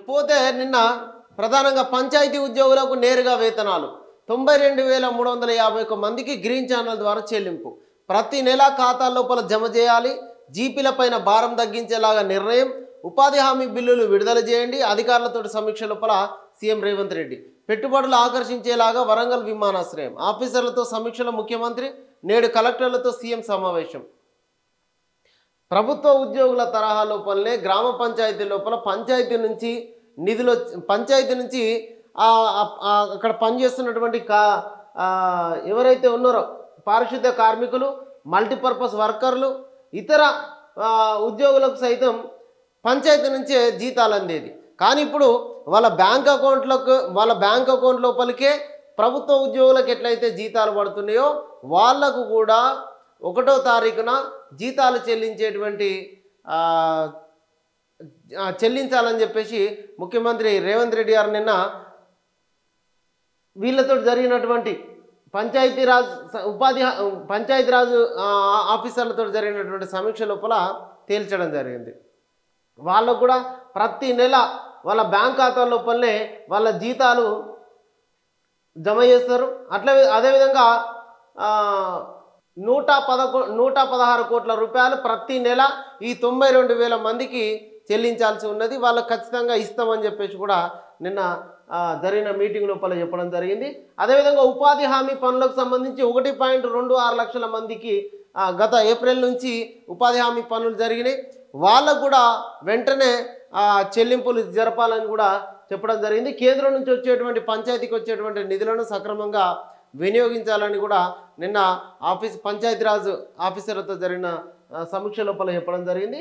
పోతే నిన్న ప్రధానంగా పంచాయతీ ఉద్యోగులకు నేరుగా వేతనాలు 92,351 మందికి గ్రీన్ ఛానల్ ద్వారా చెల్లింపు. ప్రతి నెల ఖాతాల లోపల జమ చేయాలి. జీపీలపైన భారం తగ్గించేలాగా నిర్ణయం. ఉపాధి హామీ బిల్లులు విడుదల చేయండి. అధికారులతో సమీక్ష లోపల సీఎం రేవంత్ రెడ్డి. పెట్టుబడులు ఆకర్షించేలాగా వరంగల్ విమానాశ్రయం. ఆఫీసర్లతో సమీక్షలో ముఖ్యమంత్రి. నేడు కలెక్టర్లతో సీఎం సమావేశం. ప్రభుత్వ ఉద్యోగుల తరహా లోపలనే గ్రామ పంచాయతీ లోపల పంచాయతీ నుంచి నిధులు అక్కడ పనిచేస్తున్నటువంటి ఎవరైతే ఉన్నారో పారిశుద్ధ్య కార్మికులు, మల్టీపర్పస్ వర్కర్లు, ఇతర ఉద్యోగులకు సైతం పంచాయతీ నుంచే జీతాలు అందేది. కానీ ఇప్పుడు వాళ్ళ బ్యాంక్ అకౌంట్ లోపలికే ప్రభుత్వ ఉద్యోగులకు ఎట్లయితే జీతాలు పడుతున్నాయో వాళ్లకు కూడా 1వ తారీఖున జీతాలు చెల్లించాలని చెప్పేసి ముఖ్యమంత్రి రేవంత్ రెడ్డి గారు నిన్న వీళ్ళతో జరిగినటువంటి పంచాయతీరాజ్ ఆఫీసర్లతో జరిగినటువంటి సమీక్ష లోపల తేల్చడం జరిగింది. వాళ్ళకు కూడా ప్రతి నెల వాళ్ళ బ్యాంక్ ఖాతా లోపలనే వాళ్ళ జీతాలు జమ చేస్తారు. అదేవిధంగా 116 కోట్ల రూపాయలు ప్రతి నెల ఈ 92,000 మందికి చెల్లించాల్సి ఉన్నది. వాళ్ళకు ఖచ్చితంగా ఇస్తామని చెప్పేసి కూడా నిన్న జరిగిన మీటింగ్ లోపల చెప్పడం జరిగింది. అదేవిధంగా ఉపాధి హామీ పనులకు సంబంధించి 1.26 లక్షల మందికి గత ఏప్రిల్ నుంచి ఉపాధి హామీ పనులు జరిగినాయి. వాళ్ళకు కూడా వెంటనే చెల్లింపులు జరపాలని కూడా చెప్పడం జరిగింది. కేంద్రం నుంచి వచ్చేటువంటి పంచాయతీకి వచ్చేటువంటి నిధులను సక్రమంగా వినియోగించాలని కూడా నిన్న పంచాయతీరాజ్ ఆఫీసర్లతో జరిగిన సమీక్ష లోపల చెప్పడం జరిగింది.